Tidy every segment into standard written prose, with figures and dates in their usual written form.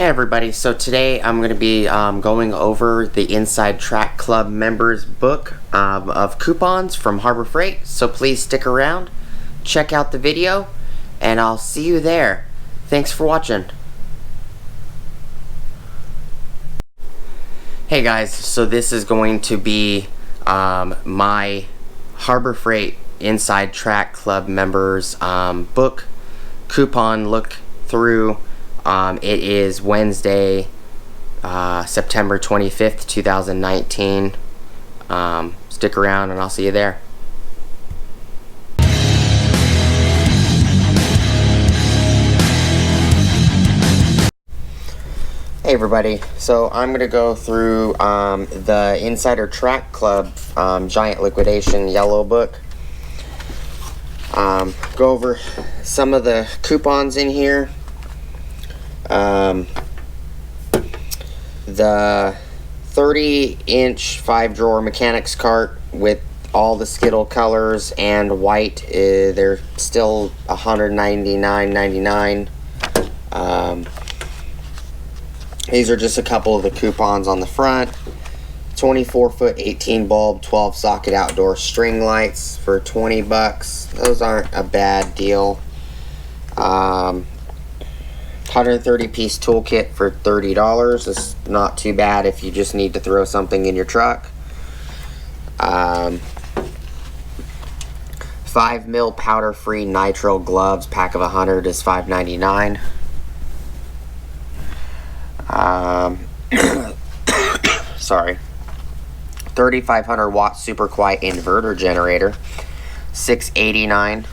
Hey everybody, so today I'm going to be going over the Inside Track Club members book of coupons from Harbor Freight, so please stick around, check out the video, and I'll see you there. Thanks for watching. Hey guys, so this is going to be my Harbor Freight Inside Track Club members book coupon look through. It is Wednesday, September 25th, 2019. Stick around and I'll see you there. Hey everybody, so I'm going to go through the Insider Track Club Giant Liquidation Yellow Book. Go over some of the coupons in here. The 30-inch 5-drawer mechanics cart with all the Skittle colors and white, they're still $199.99. These are just a couple of the coupons on the front. 24-foot 18 bulb 12 socket outdoor string lights for 20 bucks. Those aren't a bad deal. 130 piece toolkit for $30. It's not too bad if you just need to throw something in your truck. 5 mil powder free nitrile gloves, pack of 100 is $5.99. Sorry. 3500 watt super quiet inverter generator, $6.89.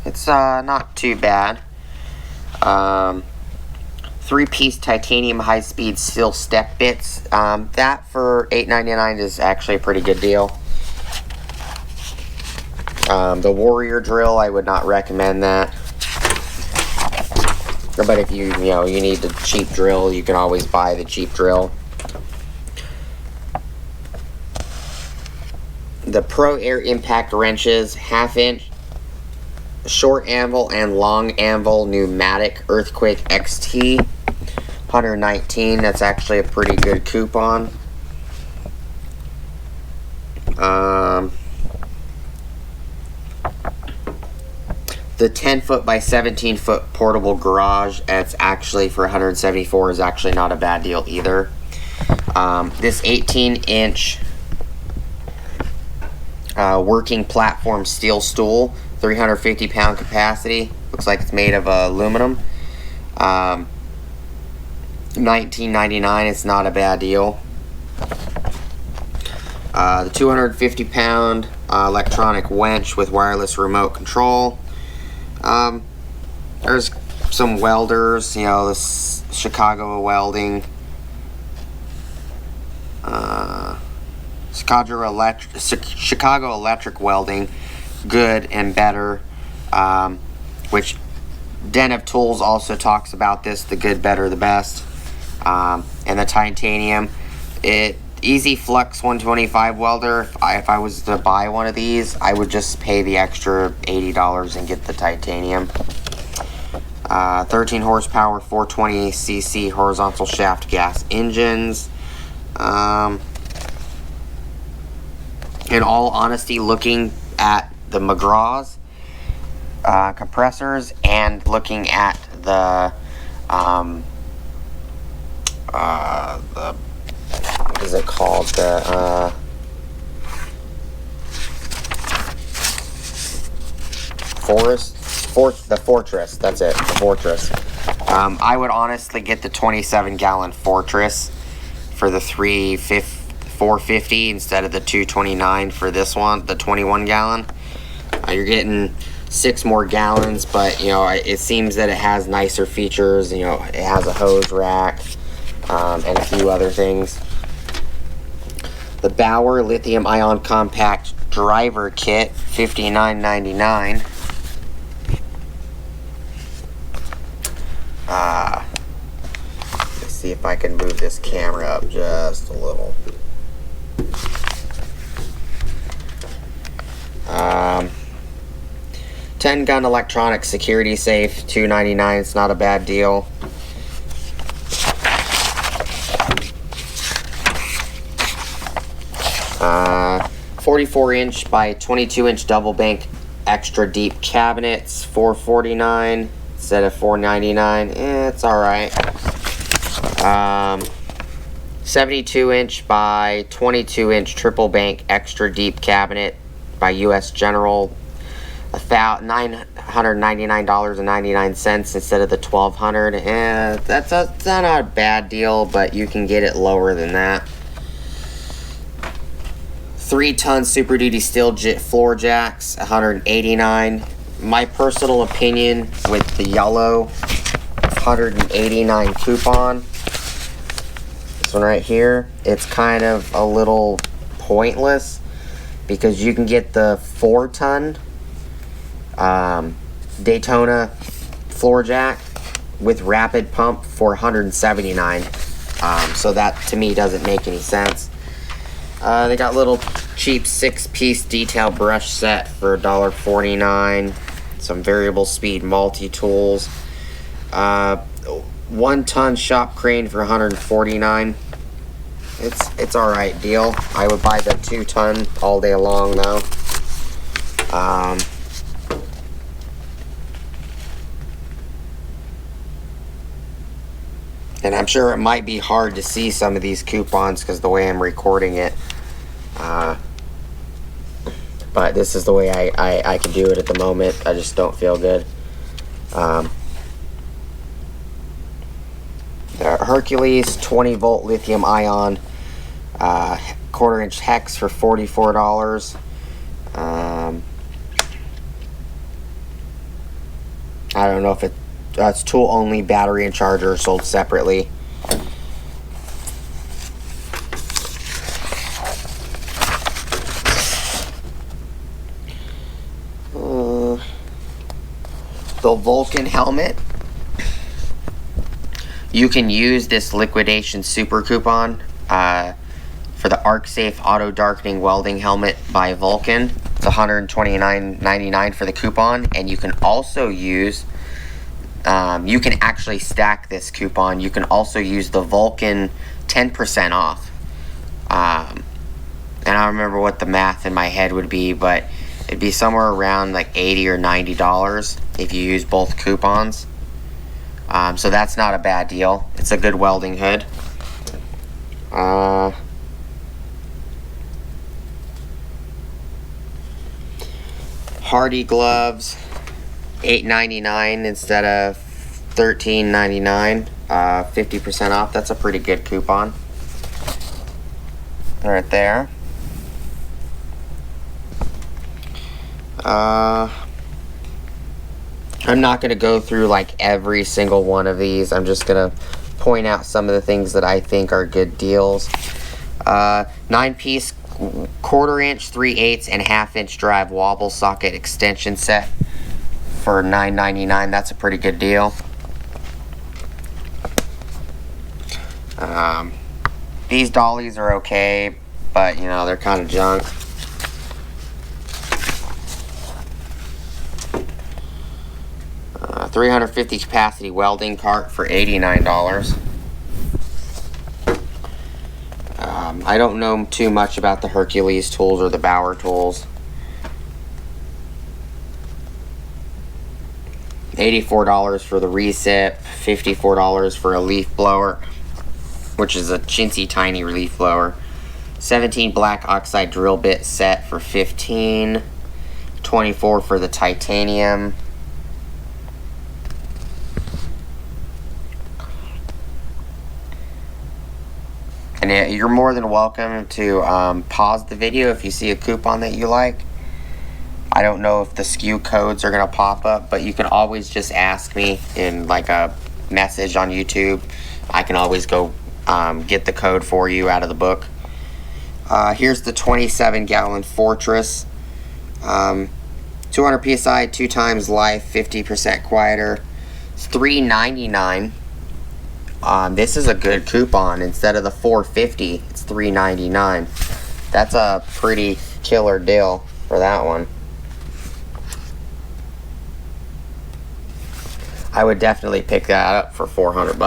It's not too bad. 3-piece titanium high-speed steel step bits. That for $8.99 is actually a pretty good deal. The Warrior drill, I would not recommend that. But if you need the cheap drill, you can always buy the cheap drill. The Pro Air Impact wrenches, 1/2 inch, short anvil and long anvil pneumatic Earthquake XT, $119. That's actually a pretty good coupon. The 10-foot by 17-foot portable garage, that's actually for $174, is actually not a bad deal either. This 18-inch working platform steel stool, 350-pound capacity. Looks like it's made of aluminum. $19.99. It's not a bad deal. The 250-pound electronic winch with wireless remote control. There's some welders. This Chicago Welding. Chicago Electric Welding, good and better, which Den of Tools also talks about this, the good, better, the best. And the titanium, Easy Flux 125 welder. If I was to buy one of these, I would just pay the extra $80 and get the titanium. 13 horsepower 420cc horizontal shaft gas engines. In all honesty, looking at the McGraw's compressors and looking at the what is it called? The Fortress. That's it. The Fortress. I would honestly get the 27-gallon Fortress for the $450 instead of the $229 for this one, the 21-gallon. You're getting 6 more gallons, but it seems that it has nicer features. It has a hose rack and a few other things. The Bauer lithium-ion compact driver kit, $59.99. Let's see if I can move this camera up just a little. 10-gun electronic security safe, $2.99. It's not a bad deal. 44-inch by 22-inch double bank extra deep cabinets, $449 instead of $499. It's alright. 72-inch by 22-inch triple bank extra deep cabinet by US General, about $999.99 instead of the $1,200. That's not a bad deal, but you can get it lower than that. 3-ton Super Duty steel floor jacks, $189. My personal opinion with the yellow $189 coupon, this one right here, it's kind of a little pointless because you can get the 4-ton Daytona floor jack with rapid pump for $179. So that to me doesn't make any sense. They got little cheap 6-piece detail brush set for $1.49. Some variable speed multi-tools. 1-ton shop crane for $149. It's alright deal. I would buy the 2-ton all day long though. And I'm sure it might be hard to see some of these coupons because the way I'm recording it. But this is the way I can do it at the moment. I just don't feel good. Hercules 20-volt lithium ion 1/4-inch hex for $44. I don't know if it's tool only, battery and charger sold separately. The Vulcan helmet. You can use this liquidation super coupon for the ArcSafe auto darkening welding helmet by Vulcan. It's $129.99 for the coupon, and you can also use you can actually stack this coupon. You can also use the Vulcan 10% off. And I don't remember what the math in my head would be, but it'd be somewhere around like $80 or $90 if you use both coupons. So that's not a bad deal. It's a good welding hood. Hardy gloves, $8.99 instead of $13.99. 50% off. That's a pretty good coupon. Right there. I'm not going to go through like every single one of these. I'm just going to point out some of the things that I think are good deals. 9-piece 1/4-inch, 3/8, and 1/2-inch drive wobble socket extension set for $9.99. That's a pretty good deal. These dollies are okay, but you know, they're kind of junk. $350 capacity welding cart for $89. I don't know too much about the Hercules tools or the Bauer tools. $84 for the recip, $54 for a leaf blower, which is a chintzy tiny leaf blower. 17 black oxide drill bit set for $15. $24 for the titanium. And you're more than welcome to pause the video if you see a coupon that you like. I don't know if the SKU codes are going to pop up, but you can always just ask me in like a message on YouTube. I can always go get the code for you out of the book. Here's the 27-gallon Fortress. 200 PSI, 2 times life, 50% quieter. It's $3.99. This is a good coupon. Instead of the $4.50, it's $3.99. That's a pretty killer deal for that one. I would definitely pick that up for $400.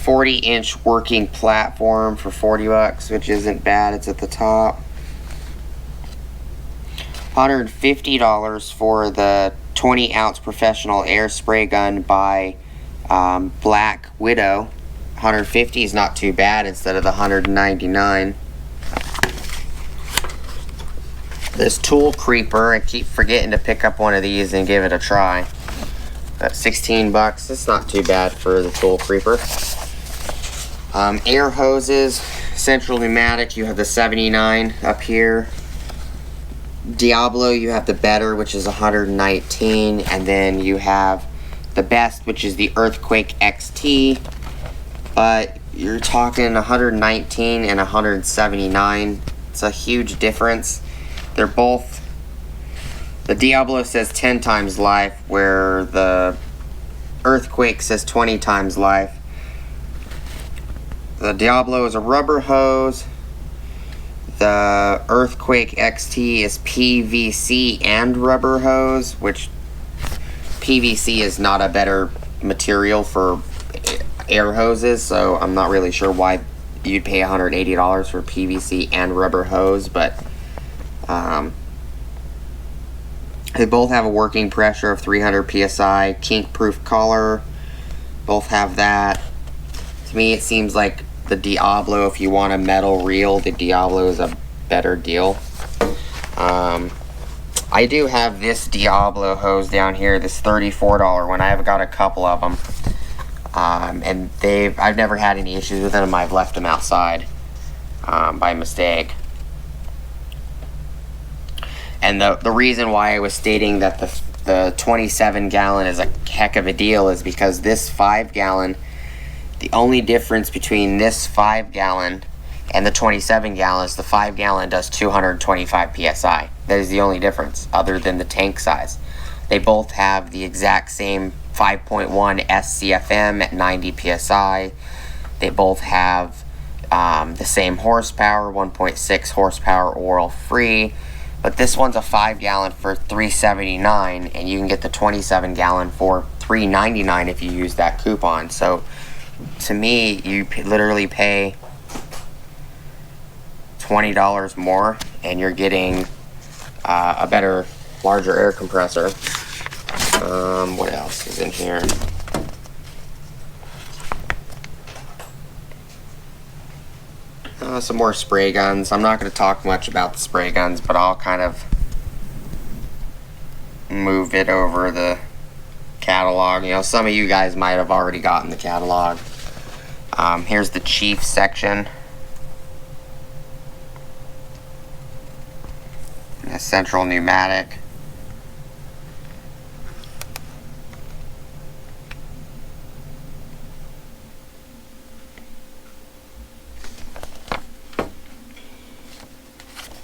40-inch working platform for 40 bucks, which isn't bad. It's at the top. $150 for the 20-ounce professional air spray gun by Black Widow. 150 is not too bad instead of the 199. This tool creeper, I keep forgetting to pick up one of these and give it a try. That's 16 bucks. It's not too bad for the tool creeper. Air hoses, Central Pneumatic, you have the 79 up here. Diablo, you have the better, which is 119, and then you have the best, which is the Earthquake XT, but you're talking 119 and 179. It's a huge difference. They're both, the Diablo says 10 times life, where the Earthquake says 20 times life. The Diablo is a rubber hose. The Earthquake XT is PVC and rubber hose, which PVC is not a better material for air hoses, so I'm not really sure why you'd pay $180 for PVC and rubber hose, but they both have a working pressure of 300 psi, kink-proof collar, both have that. To me, it seems like the Diablo, if you want a metal reel, the Diablo is a better deal. I do have this Diablo hose down here, this $34 one. I've got a couple of them, and I've never had any issues with them. I've left them outside by mistake. And the reason why I was stating that the 27 gallon is a heck of a deal is because this 5 gallon, the only difference between this 5 gallon and the 27 gallon is the 5 gallon does 225 psi. That is the only difference, other than the tank size. They both have the exact same 5.1 SCFM at 90 psi. They both have the same horsepower, 1.6 horsepower oil free. But this one's a 5 gallon for $379, and you can get the 27 gallon for $399 if you use that coupon. So to me, you literally pay $20 more, and you're getting a better, larger air compressor. What else is in here? Some more spray guns. I'm not going to talk much about the spray guns, but I'll kind of move it over the catalog. You know, some of you guys might have already gotten the catalog. Here's the Chief section. A Central Pneumatic.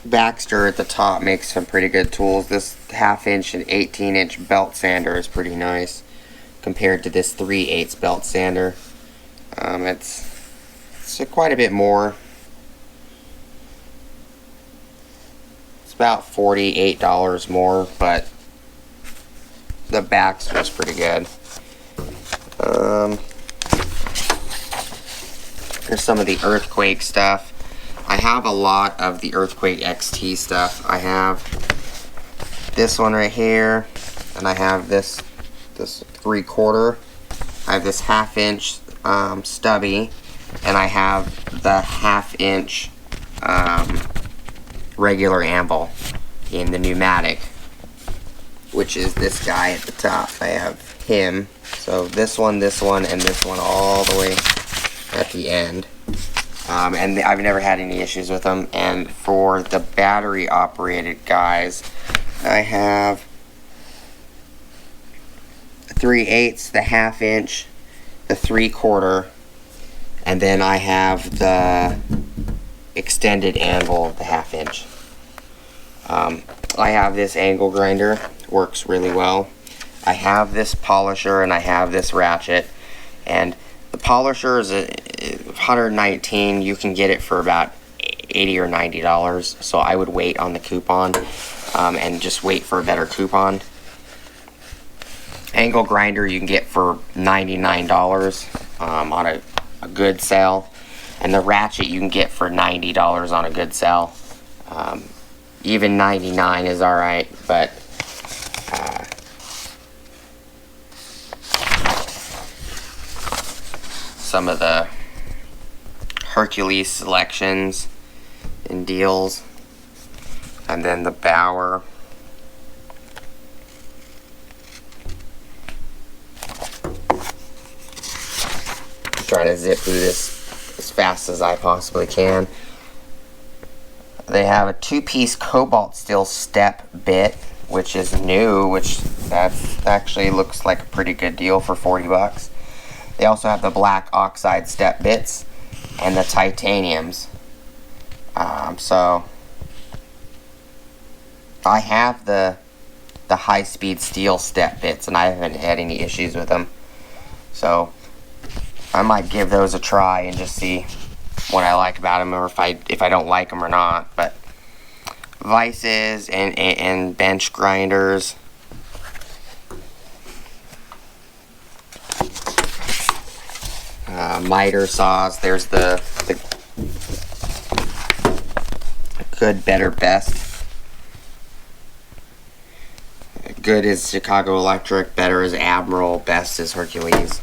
Baxter at the top makes some pretty good tools. This 1/2 inch and 18-inch belt sander is pretty nice compared to this 3/8 belt sander. It's quite a bit more. It's about $48 more, but the Baxter's pretty good. There's some of the Earthquake stuff. I have a lot of the Earthquake XT stuff. I have this one right here, and I have this 3/4. I have this 1/2 inch stubby, and I have the 1/2 inch regular anvil in the pneumatic, which is this guy at the top. I have him. So this one, and this one all the way at the end. And I've never had any issues with them. And for the battery operated guys, I have 3/8, the 1/2 inch, the 3/4, and then I have the extended anvil, the 1/2 inch. I have this angle grinder, works really well. I have this polisher, and I have this ratchet, and the polisher is $119. You can get it for about $80 or $90, so I would wait on the coupon and just wait for a better coupon. Angle grinder you can get for $99 on a good sale. And the Ratchet you can get for $90 on a good sale. Even $99 is alright, but some of the Hercules selections and deals, and then the Bauer. Trying to zip through this as fast as I possibly can. They have a 2-piece cobalt steel step bit, which is new, which that actually looks like a pretty good deal for 40 bucks. They also have the black oxide step bits and the titaniums. So I have the high-speed steel step bits, and I haven't had any issues with them. So I might give those a try and just see what I like about them, or if I don't like them or not. But vices and bench grinders. Miter saws. There's the good, better, best. Good is Chicago Electric, better is Admiral, best is Hercules.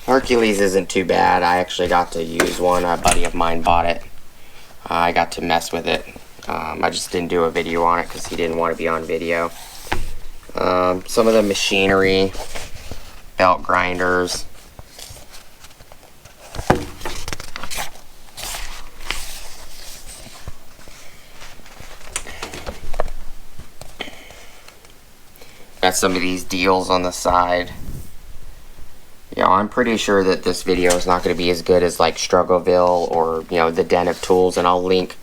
Hercules isn't too bad. I actually got to use one. A buddy of mine bought it. I got to mess with it. I just didn't do a video on it because he didn't want to be on video. Some of the machinery, belt grinders. Got some of these deals on the side. You know, I'm pretty sure that this video is not going to be as good as like Struggleville or, you know, the Den of Tools, and I'll link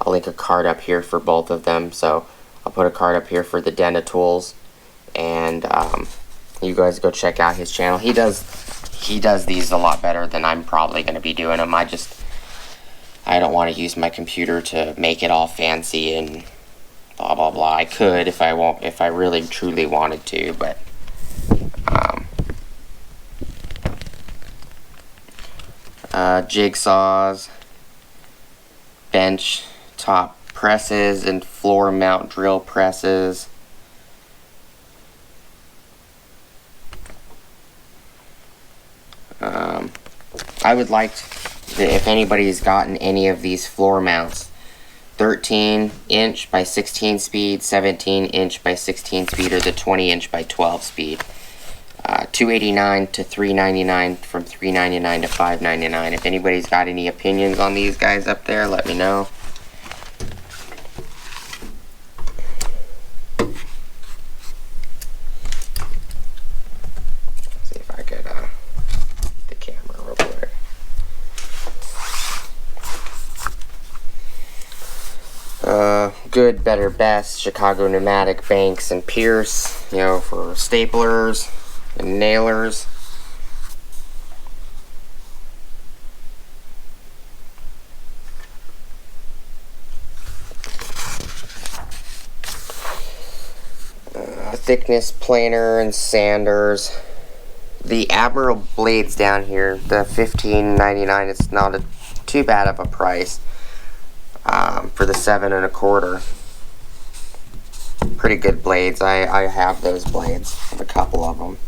a card up here for both of them. So I'll put a card up here for the Den of Tools, and you guys go check out his channel. He does these a lot better than I'm probably going to be doing them. I don't want to use my computer to make it all fancy and blah blah blah. I could if I really truly wanted to, but jigsaws, bench top presses, and floor mount drill presses. I would like if anybody's gotten any of these floor mounts, 13 inch by 16 speed, 17 inch by 16 speed, or the 20 inch by 12 speed. $289 to $399, from $399 to $599. If anybody's got any opinions on these guys up there, let me know. See if I could get the camera real quick. Good, better, best, Chicago Pneumatic, Banks, and Pierce, you know, for staplers and nailers. Thickness planer and sanders. The Admiral blades down here, the $15.99, it's not too bad of a price for the 7 1/4. Pretty good blades. I have those blades. I have a couple of them.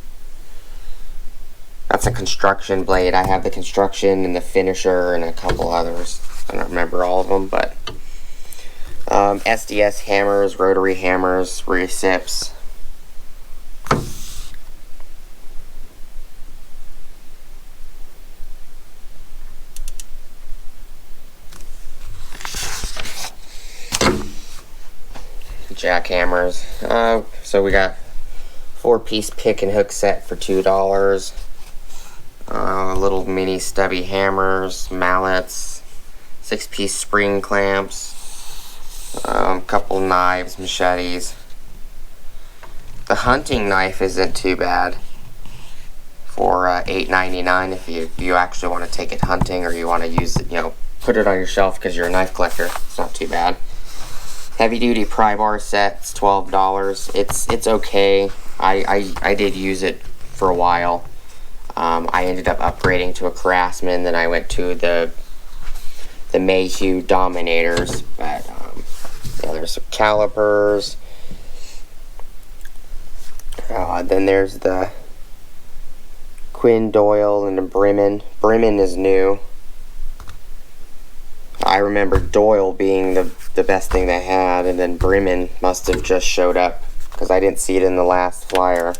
That's a construction blade. I have the construction and the finisher and a couple others. I don't remember all of them, but SDS hammers, rotary hammers, recips. Jackhammers. So we got 4-piece pick and hook set for $2. Little mini stubby hammers, mallets, 6-piece spring clamps, couple knives, machetes. The hunting knife isn't too bad for $8.99 if you actually want to take it hunting, or you want to use it, you know, put it on your shelf because you're a knife collector. It's not too bad. Heavy duty pry bar set, it's $12. It's okay. I did use it for a while. I ended up upgrading to a Craftsman, then I went to the Mayhew Dominators. But yeah, there's some calipers. Then there's the Quinn Doyle and the Bremen. Bremen is new. I remember Doyle being the best thing they had, and then Bremen must have just showed up because I didn't see it in the last flyer.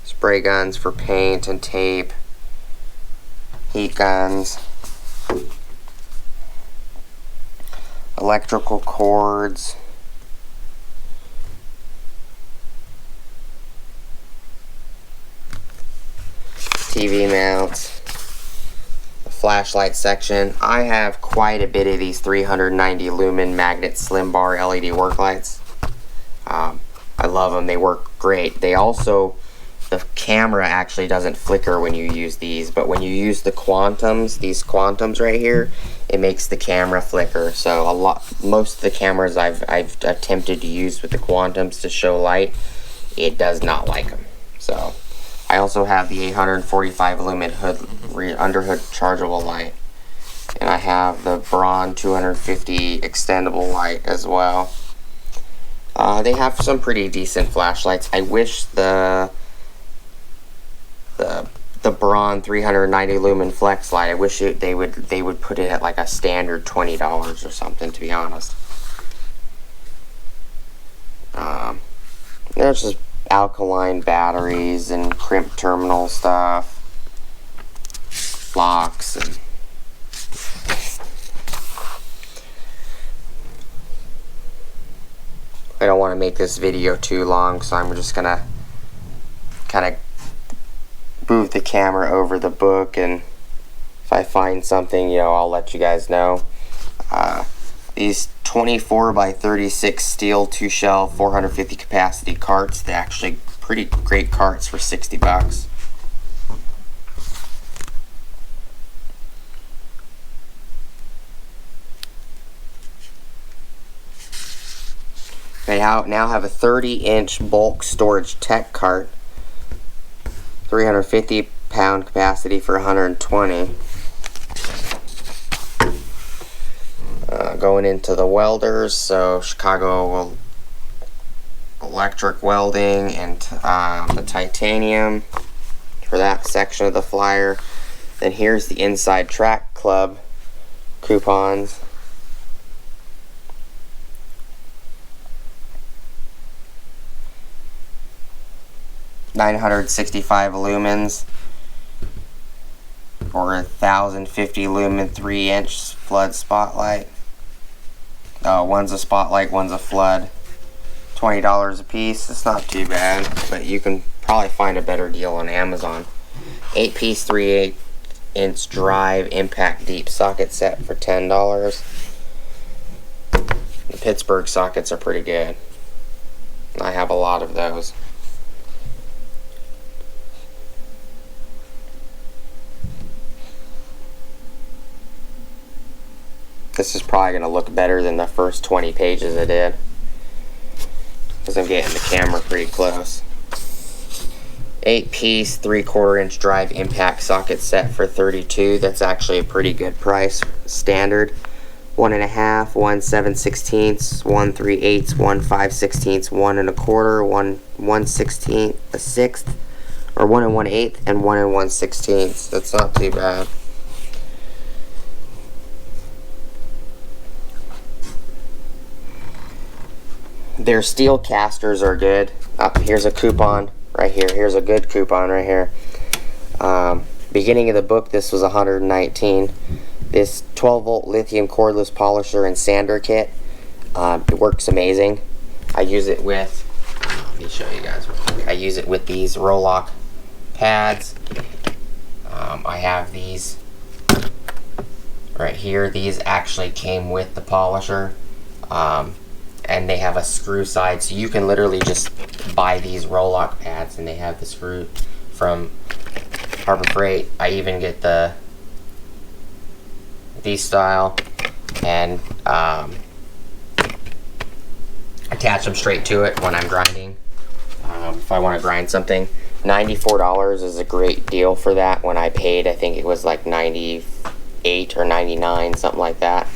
Spray guns for paint and tape. Heat guns. Electrical cords. TV mounts. The flashlight section. I have quite a bit of these 390 Lumen magnet slim bar LED work lights. I love them. They work great. They also, the camera actually doesn't flicker when you use these, but when you use the quantums, these quantums right here, it makes the camera flicker. So most of the cameras I've attempted to use with the quantums to show light, it does not like them. So I also have the 845 Lumen underhood rechargeable light, and I have the Braun 250 extendable light as well. They have some pretty decent flashlights. I wish the Braun 390 Lumen flex light, I wish they would put it at like a standard $20 or something, to be honest. There's just alkaline batteries and crimp terminal stuff, locks, and I don't want to make this video too long, so I'm just gonna kind of move the camera over the book, and if I find something, you know, I'll let you guys know. These 24 by 36 steel 2-shell 450 capacity carts, they're actually pretty great carts for 60 bucks. They now have a 30-inch bulk storage tech cart, 350 pound capacity for 120. Going into the welders, so Chicago Electric Welding and the titanium for that section of the flyer. Then here's the Inside Track Club coupons. $965 lumens or 1,050 lumen 3-inch flood spotlight. One's a spotlight, one's a flood. $20 a piece. It's not too bad, but you can probably find a better deal on Amazon. 8-piece 3/8-inch drive impact deep socket set for $10. The Pittsburgh sockets are pretty good. I have a lot of those. This is probably going to look better than the first 20 pages I did, because I'm getting the camera pretty close. 8-piece 3/4-inch drive impact socket set for $32. That's actually a pretty good price. Standard 1.5, 1 7/16, 1 3/8, 1 5/16, 1 1/4, 1 1/16, a sixth, or 1 1/8, and 1 1/16. That's not too bad. Their steel casters are good. Here's a coupon right here. Here's a good coupon right here. Beginning of the book, this was $119. This 12-volt lithium cordless polisher and sander kit, it works amazing. I use it with, let me show you guys real quick. I use it with these Rolock pads. I have these right here. These actually came with the polisher. And they have a screw side, so you can literally just buy these Rolock pads, and they have the screw from Harbor Freight. I even get these style. and attach them straight to it when I'm grinding. If I want to grind something, $94 is a great deal for that. When I paid, I think it was like 98 or 99, something like that.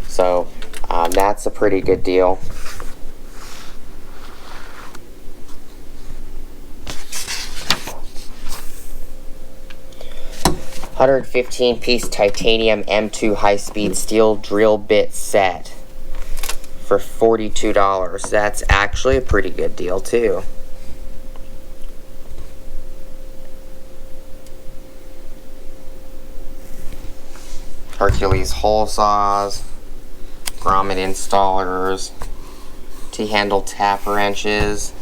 So that's a pretty good deal. $115-piece titanium M2 high-speed steel drill bit set for $42. That's actually a pretty good deal too. Hercules hole saws, grommet installers, T-handle tap wrenches.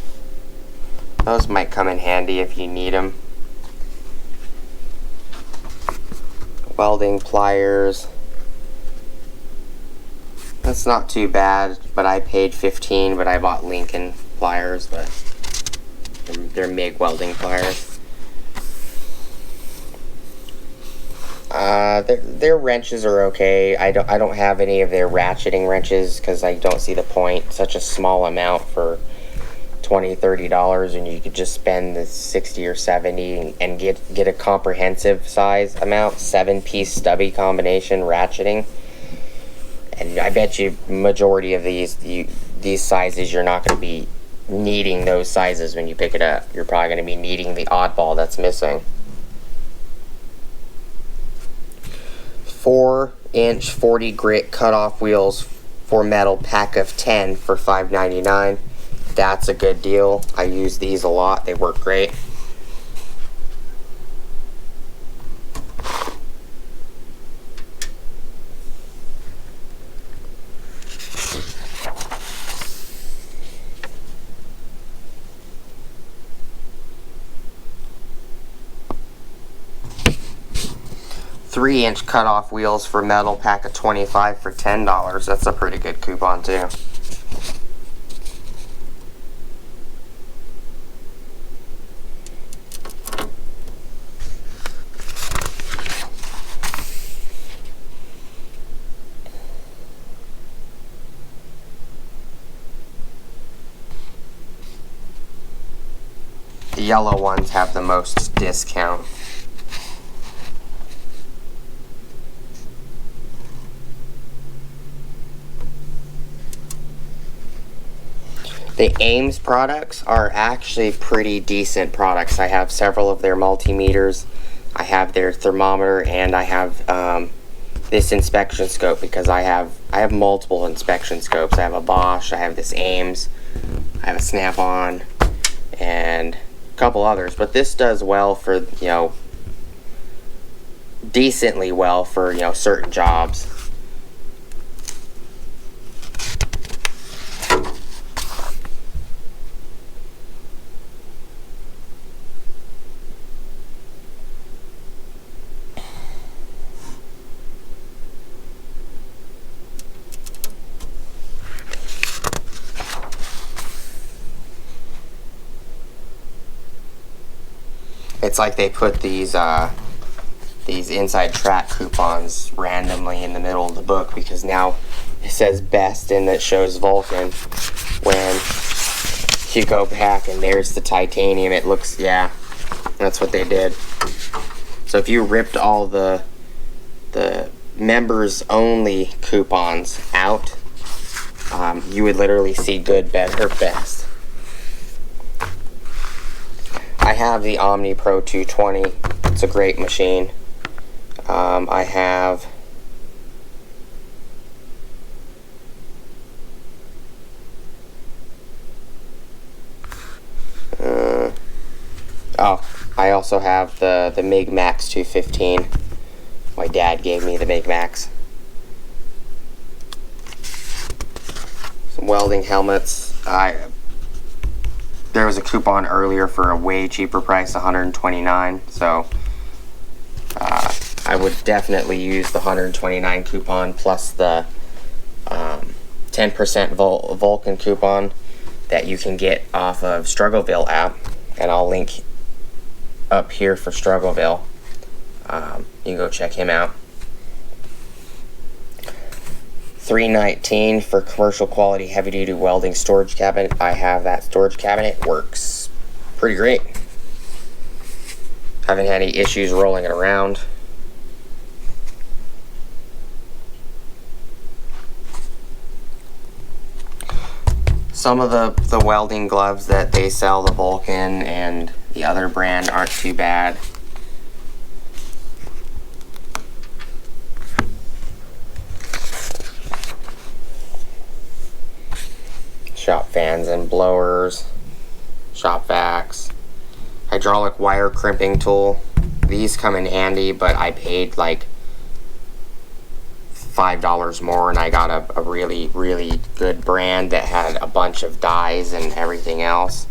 Those might come in handy if you need them. Welding pliers. That's not too bad, but I paid $15, but I bought Lincoln pliers, but they're MIG welding pliers. Their wrenches are okay. I don't have any of their ratcheting wrenches because I don't see the point. Such a small amount for $20-$30, and you could just spend the $60 or $70 and get a comprehensive size amount, 7-piece stubby combination ratcheting. And I bet you majority of these sizes, you're not going to be needing those sizes when you pick it up. You're probably going to be needing the oddball that's missing. 4-inch 40 grit cutoff wheels for metal, pack of 10 for $5.99. That's a good deal. I use these a lot. They work great. Three-inch cutoff wheels for metal, pack of 25 for $10. That's a pretty good coupon too. The yellow ones have the most discount. The Ames products are actually pretty decent products. I have several of their multimeters. I have their thermometer, and I have this inspection scope because I have multiple inspection scopes. I have a Bosch, I have this Ames, I have a Snap-on, and a couple others. But this does well for, decently well for, certain jobs. It's like they put these inside track coupons randomly in the middle of the book because now it says best and it shows Vulcan. When you go back and there's the titanium, it looks, yeah, that's what they did. So if you ripped all the members only coupons out, you would literally see good, better, best. I have the Omni Pro 220. It's a great machine. I have I also have the MIG Max 215. My dad gave me the MIG Max. Some welding helmets. There was a coupon earlier for a way cheaper price, $129. So I would definitely use the $129 coupon plus the 10% Vulcan coupon that you can get off of Struggleville app, and I'll link up here for Struggleville. You can go check him out. $319 for commercial quality heavy duty welding storage cabinet. I have that storage cabinet. Works pretty great. Haven't had any issues rolling it around. Some of the welding gloves that they sell, the Vulcan and the other brand, aren't too bad. Shop fans and blowers, shop vacs, hydraulic wire crimping tool. These come in handy, but I paid like $5 more and I got a really good brand that had a bunch of dies and everything else.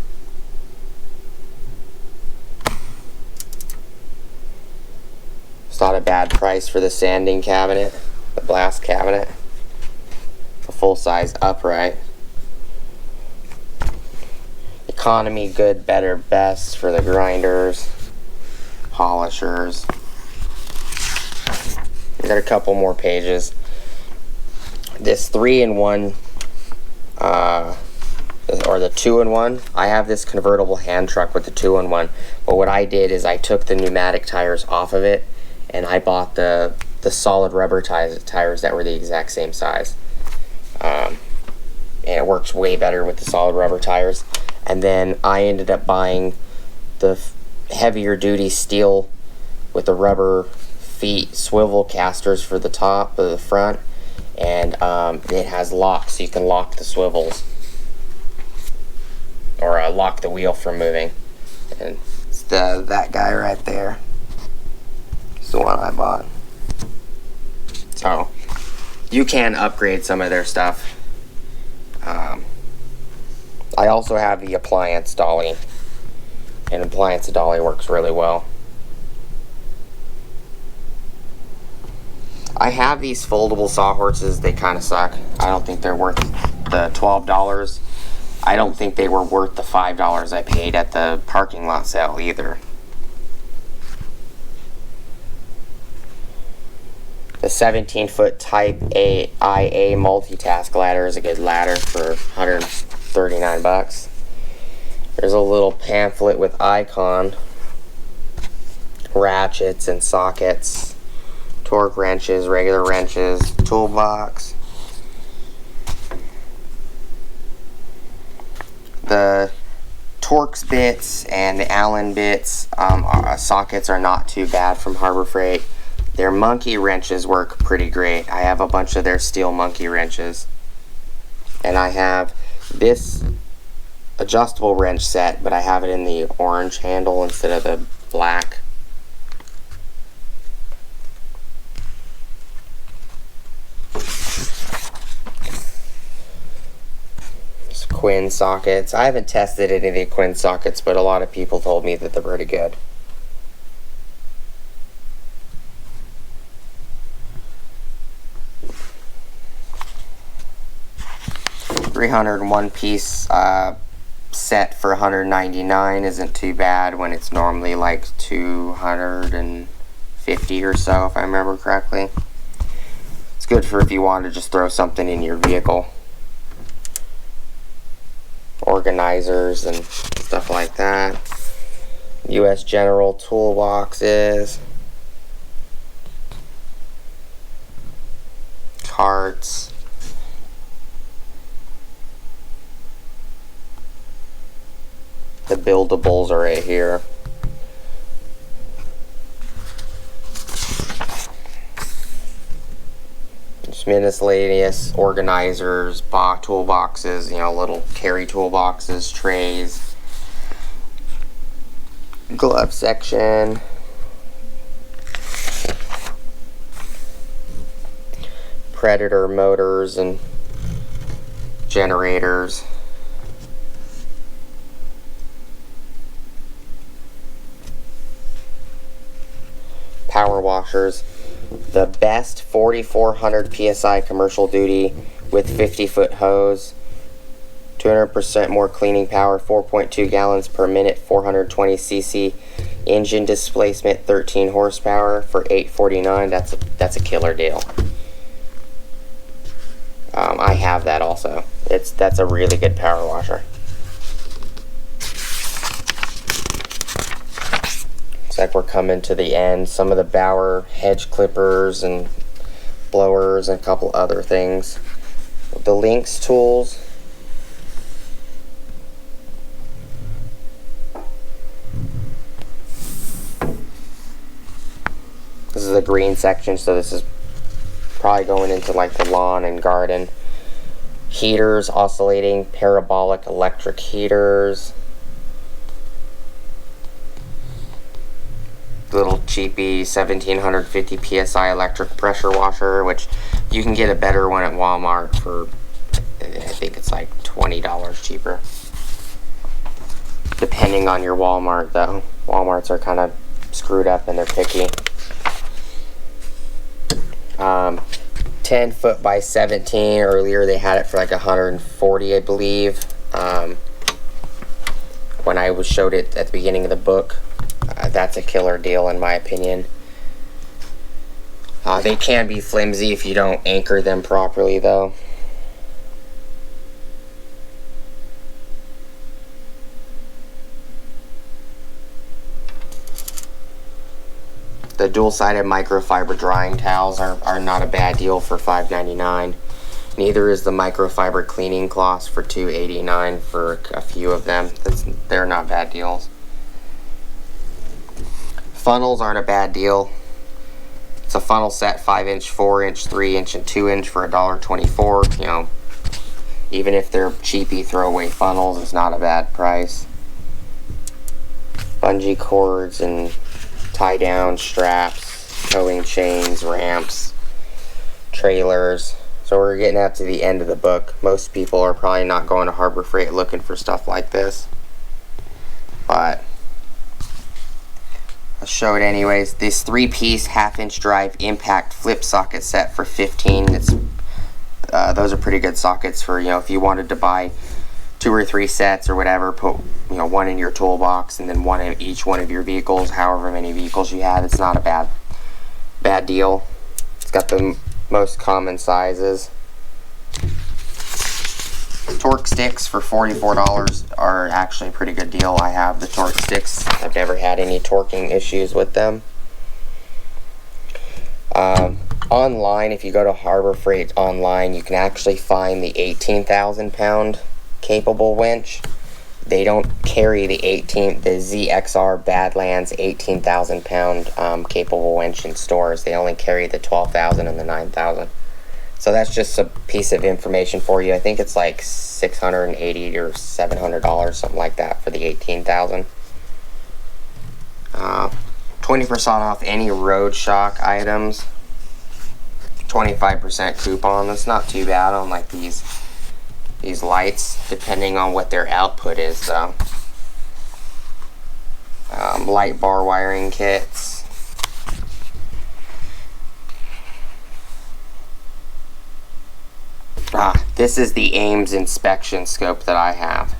It's not a bad price for the sanding cabinet, the blast cabinet, a full-size upright. Economy, good, better, best for the grinders, polishers. We got a couple more pages. This 3-in-1, or the 2-in-1, I have this convertible hand truck with the 2-in-1, but what I did is I took the pneumatic tires off of it and I bought the solid rubber tires that were the exact same size. And it works way better with the solid rubber tires. And then I ended up buying the heavier duty steel with the rubber feet swivel casters for the top of the front, and it has locks, so you can lock the swivels or lock the wheel from moving. And it's that guy right there. It's the one I bought. So you can upgrade some of their stuff. I also have the appliance dolly, and appliance dolly works really well. I have these foldable sawhorses. They kind of suck. I don't think they're worth the $12. I don't think they were worth the $5 I paid at the parking lot sale either. The 17-foot Type A IA multitask ladder is a good ladder for $139. There's a little pamphlet with icon, ratchets and sockets, torque wrenches, regular wrenches, toolbox. The Torx bits and the Allen bits sockets are not too bad from Harbor Freight. Their monkey wrenches work pretty great. I have a bunch of their steel monkey wrenches. And I have this adjustable wrench set, but I have it in the orange handle instead of the black. It's Quinn sockets. I haven't tested any of the Quinn sockets, but a lot of people told me that they're pretty good. $301 piece set for $199 isn't too bad when it's normally like $250 or so, if I remember correctly. It's good for if you want to just throw something in your vehicle. Organizers and stuff like that. US General toolboxes. Carts. The buildables are right here. Just miscellaneous organizers, toolboxes, you know, little carry toolboxes, trays, glove section, Predator motors and generators. Power washers. The best 4400 psi commercial duty with 50-foot hose, 200% more cleaning power, 4.2 gallons per minute, 420 cc, engine displacement, 13 horsepower for $849. That's a killer deal. I have that also. That's a really good power washer. Looks like we're coming to the end. Some of the Bauer hedge clippers and blowers and a couple other things. The Lynx tools. This is the green section, so this is probably going into like the lawn and garden. Heaters, oscillating parabolic electric heaters. Little cheapy 1750 psi electric pressure washer, which you can get a better one at Walmart for, I think it's like $20 cheaper. Depending on your Walmart though. Walmarts are kind of screwed up and they're picky. 10 foot by 17. Earlier they had it for like 140, I believe. When I showed it at the beginning of the book, that's a killer deal in my opinion. They can be flimsy if you don't anchor them properly though. The dual-sided microfiber drying towels are not a bad deal for $5.99. Neither is the microfiber cleaning cloths for $2.89 for a few of them. They're not bad deals. Funnels aren't a bad deal. It's a funnel set, 5-inch, 4-inch, 3-inch, and 2-inch for $1.24. You know, even if they're cheapy throwaway funnels, it's not a bad price. Bungee cords and tie-down straps, towing chains, ramps, trailers. So we're getting out to the end of the book. Most people are probably not going to Harbor Freight looking for stuff like this, but I'll show it anyways. This 3-piece 1/2-inch drive impact flip socket set for $15. Those are pretty good sockets for, you know, if you wanted to buy 2 or 3 sets or whatever, put, you know, one in your toolbox and then one in each one of your vehicles, however many vehicles you have. It's not a bad deal. It's got the most common sizes. Torx sticks for $44 are actually a pretty good deal. I have the Torx sticks. I've never had any torquing issues with them. Online, if you go to Harbor Freight online, you can actually find the 18,000 pound capable winch. They don't carry the ZXR Badlands 18,000 pound capable winch in stores. They only carry the 12,000 and the 9,000. So that's just a piece of information for you. I think it's like $680 or $700, something like that, for the 18,000. 20% off any Road Shock items. 25% coupon. That's not too bad on like these lights, depending on what their output is though. Light bar wiring kits. This is the Ames inspection scope that I have.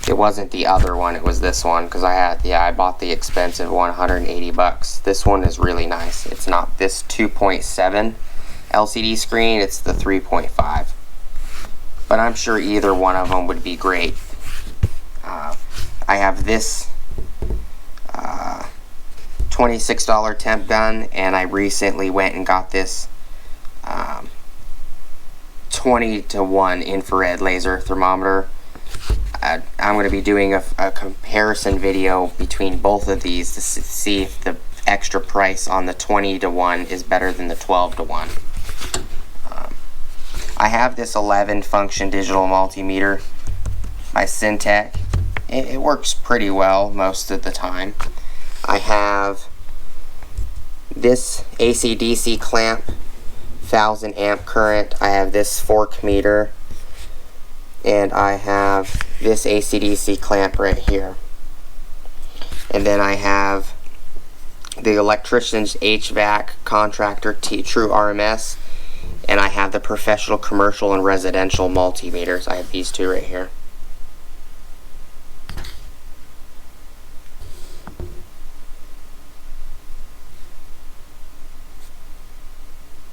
It wasn't the other one, it was this one, because I bought the expensive one, 180 bucks. This one is really nice. It's not this 2.7 LCD screen, it's the 3.5. But I'm sure either one of them would be great. I have this $26 temp gun, and I recently went and got this 20-to-1 infrared laser thermometer. I'm going to be doing a comparison video between both of these to see if the extra price on the 20-to-1 is better than the 12-to-1. I have this 11 function digital multimeter by Syntec. It works pretty well most of the time. I have this AC/DC clamp, 1000 amp current. I have this fork meter, and I have this AC/DC clamp right here. And then I have the electrician's HVAC contractor True RMS, and I have the professional, commercial, and residential multimeters. I have these two right here.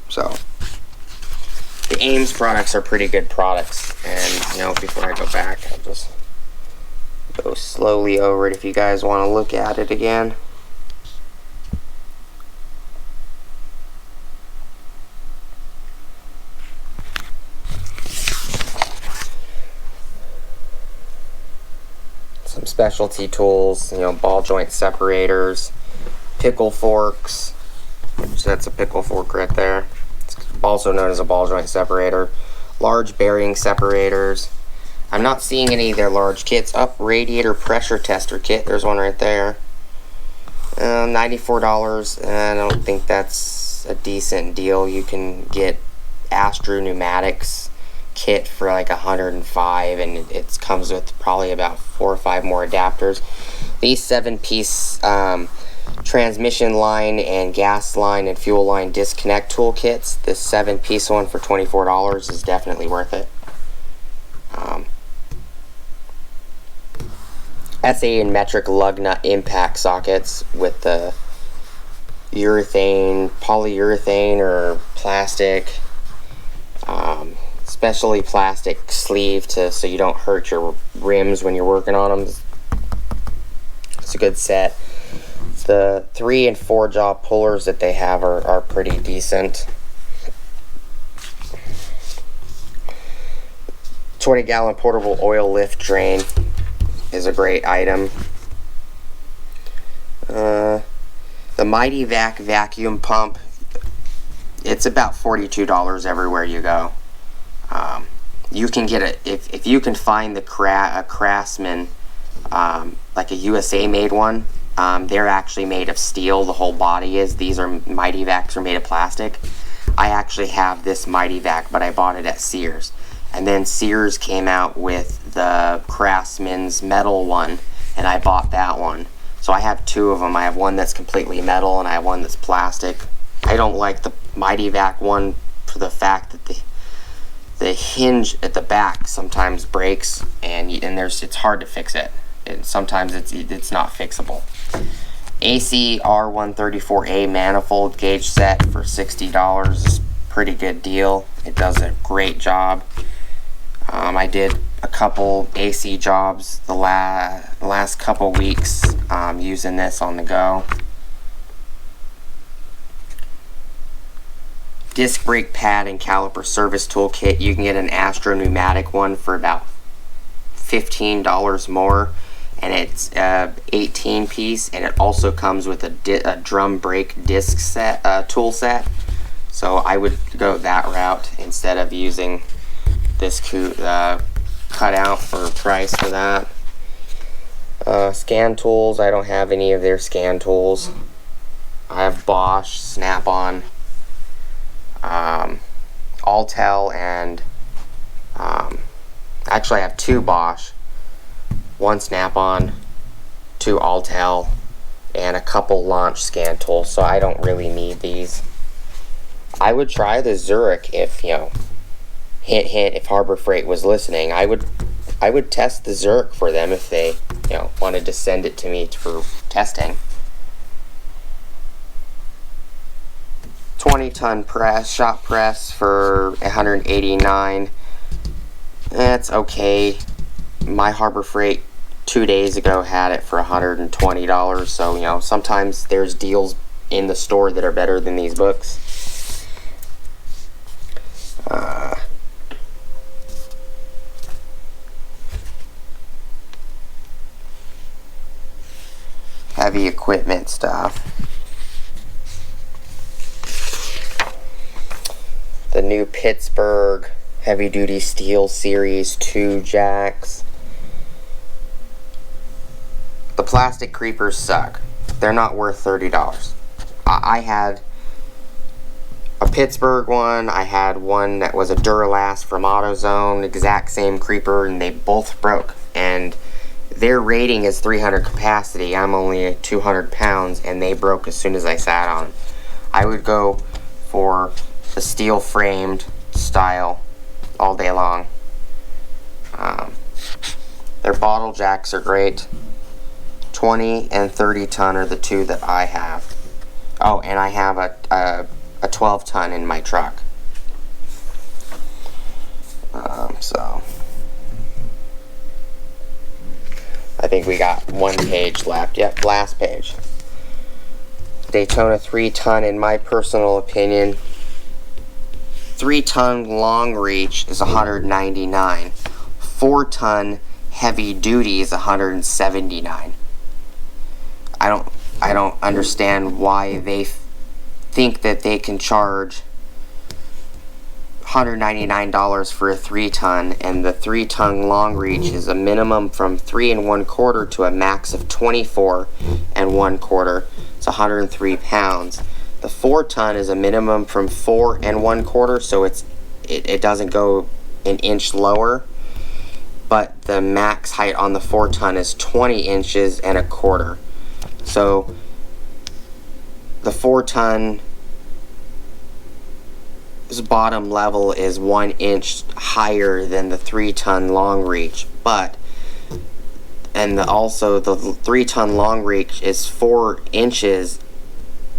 So the Ames products are pretty good products. And, you know, before I go back, I'll just go slowly over it if you guys want to look at it again. Some specialty tools, you know, ball joint separators, pickle forks. So that's a pickle fork right there. It's also known as a ball joint separator. Large bearing separators. I'm not seeing any of their large kits. Radiator pressure tester kit. There's one right there. $94. I don't think that's a decent deal. You can get Astro Pneumatics kit for like $105, and it comes with probably about 4 or 5 more adapters. These 7-piece transmission line and gas line and fuel line disconnect tool kits. This 7-piece one for $24 is definitely worth it. SA and metric lug nut impact sockets with the urethane, polyurethane or plastic, especially plastic sleeve so you don't hurt your rims when you're working on them. It's a good set. The 3 and 4 jaw pullers that they have are pretty decent. 20-gallon portable oil lift drain is a great item. The Mighty Vac vacuum pump, it's about $42 everywhere you go. You can get if you can find a Craftsman, like a USA made one. They're actually made of steel, the whole body is. These are Mighty Vacs are made of plastic. I actually have this Mighty Vac, but I bought it at Sears. And then Sears came out with the Craftsman's metal one, and I bought that one. So I have 2 of them. I have one that's completely metal, and I have one that's plastic. I don't like the Mighty Vac one for the fact that the hinge at the back sometimes breaks, and it's hard to fix it. And sometimes it's not fixable. AC R134A manifold gauge set for $60 is a pretty good deal. It does a great job. I did a couple AC jobs the last couple weeks using this on the go. Disc brake pad and caliper service toolkit. You can get an Astro Pneumatic one for about $15 more, and it's 18 piece, and it also comes with a drum brake disc set tool set. So I would go that route instead of using this cutout for a price for that. Scan tools, I don't have any of their scan tools. I have Bosch, Snap-on, Altel, and actually I have 2 Bosch, 1 Snap-on, 2 Altel, and a couple launch scan tools, so I don't really need these. I would try the Zurich if, you know, hint hint, if Harbor Freight was listening. I would test the Zurich for them if they, you know, wanted to send it to me for testing. 20-ton press, shop press for $189. That's okay. My Harbor Freight 2 days ago had it for $120, so, you know, sometimes there's deals in the store that are better than these books. Heavy equipment stuff. The new Pittsburgh Heavy Duty Steel Series 2 jacks. The plastic creepers suck. They're not worth $30. I had a Pittsburgh one. I had one that was a Duralast from AutoZone, exact same creeper, and they both broke. And their rating is 300 capacity. I'm only at 200 pounds, and they broke as soon as I sat on them. I would go for the steel framed style all day long. Their bottle jacks are great. 20 and 30 ton are the 2 that I have. Oh, and I have a 12 ton in my truck. So I think we got one page left. Yep, last page. Daytona 3-ton, in my personal opinion, 3-ton long reach is $199. 4-ton heavy duty is $179. I don't understand why they think that they can charge $199 for a 3-ton, and the 3-ton long reach is a minimum from 3 1/4 to a max of 24 1/4. It's 103 pounds. The 4-ton is a minimum from 4 1/4, so it doesn't go an inch lower, but the max height on the 4-ton is 20 inches and 1/4. So the 4-ton bottom level is 1 inch higher than the 3-ton long reach, also the 3-ton long reach is 4 inches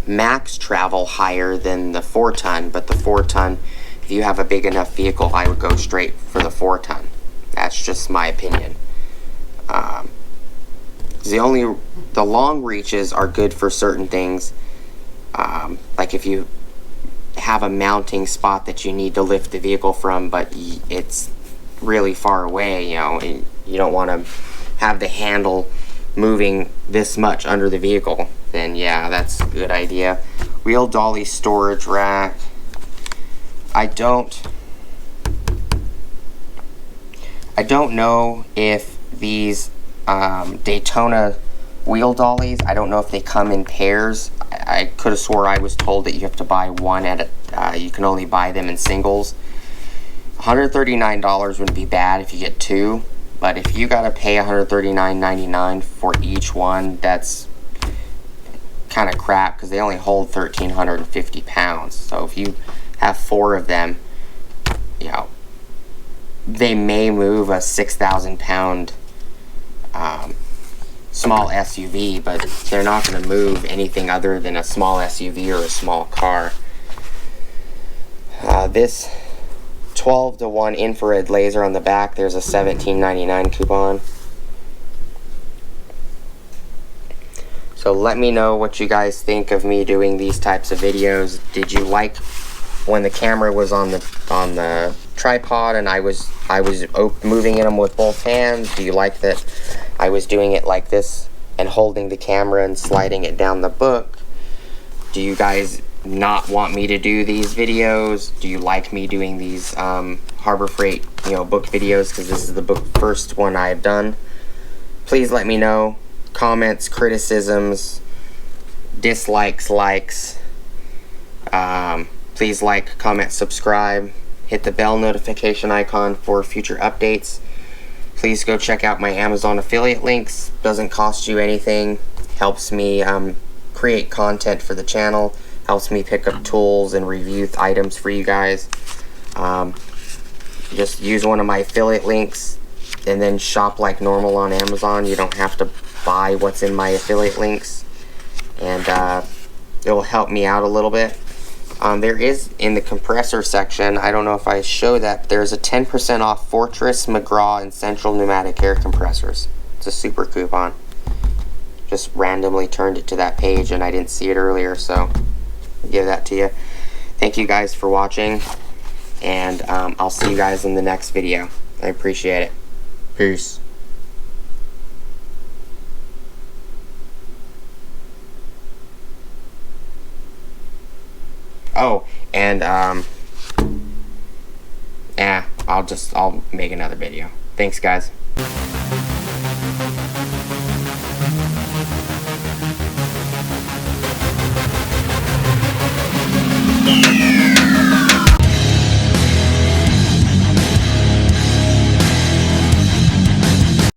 max travel higher than the 4-ton, but the 4-ton, if you have a big enough vehicle, I would go straight for the 4-ton. That's just my opinion. The long reaches are good for certain things, like if you have a mounting spot that you need to lift the vehicle from, but it's really far away, and you don't want to have the handle moving this much under the vehicle, then yeah, that's a good idea. Wheel dolly storage rack. I don't know if these Daytona wheel dollies, I don't know if they come in pairs. I could have swore I was told that you have to buy one at a, you can only buy them in singles. $139 wouldn't be bad if you get two, but if you gotta pay $139.99 for each one, that's kind of crap, because they only hold 1,350 pounds. So if you have 4 of them, they may move a 6,000 pound small SUV, but they're not going to move anything other than a small SUV or a small car. This 12-to-1 infrared laser on the back, there's a $17.99 coupon. So let me know what you guys think of me doing these types of videos. Did you like when the camera was on the tripod and I was moving them with both hands? Do you like that I was doing it like this and holding the camera and sliding it down the book? Do you guys not want me to do these videos? Do you like me doing these Harbor Freight book videos, because this is the first one I've done? Please let me know. Comments, criticisms, dislikes, likes. Please like, comment, subscribe. Hit the bell notification icon for future updates. Please go check out my Amazon affiliate links. Doesn't cost you anything. Helps me create content for the channel. Helps me pick up tools and review items for you guys. Just use one of my affiliate links and then shop like normal on Amazon. You don't have to buy what's in my affiliate links, and it will help me out a little bit. There is, in the compressor section, I don't know if I show that, but there's a 10% off Fortress, McGraw, and Central Pneumatic air compressors. It's a super coupon. Just randomly turned it to that page and I didn't see it earlier, so I'll give that to you. Thank you guys for watching, and I'll see you guys in the next video. I appreciate it. Peace. Oh, and yeah, I'll make another video. Thanks, guys.